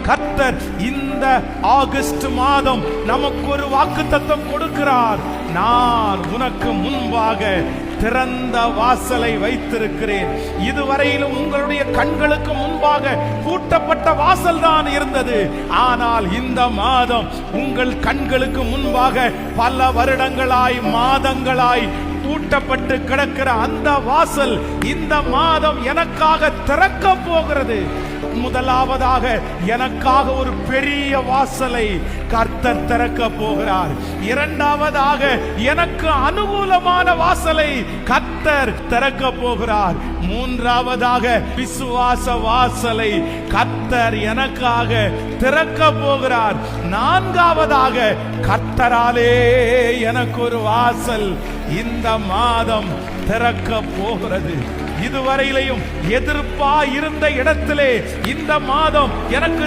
கர்த்தர் இந்த ஆகஸ்ட் மாதம் நமக்கு ஒரு வாக்குத்தத்தம் கொடுக்கிறார். நான் உனக்கு முன்பாக திறந்த வாசலை வைத்திருக்கிறேன். இதுவரையிலும் உங்களுடைய கண்களுக்கு முன்பாக பூட்டப்பட்ட வாசல் தான் இருந்தது. ஆனால் இந்த மாதம் உங்கள் கண்களுக்கு முன்பாக பல வருடங்களாய் மாதங்களாய் பூட்டப்பட்டு கிடக்கிற அந்த வாசல் இந்த மாதம் எனக்காக திறக்க போகிறது. முதலாவதாக எனக்காக ஒரு பெரிய வாசலை கர்த்தர் திறக்க போகிறார். இரண்டாவதாக எனக்கு அனுகூலமான வாசலை கர்த்தர் திறக்க போகிறார். மூன்றாவதாக விசுவாச வாசலை கர்த்தர் எனக்காக திறக்க போகிறார். நான்காவதாக கர்த்தராலே எனக்கு ஒரு வாசல் இந்த மாதம் திறக்க போகிறது. இதுவரையிலையும் எதிர்ப்பா இருந்த இடத்திலே இந்த மாதம் எனக்கு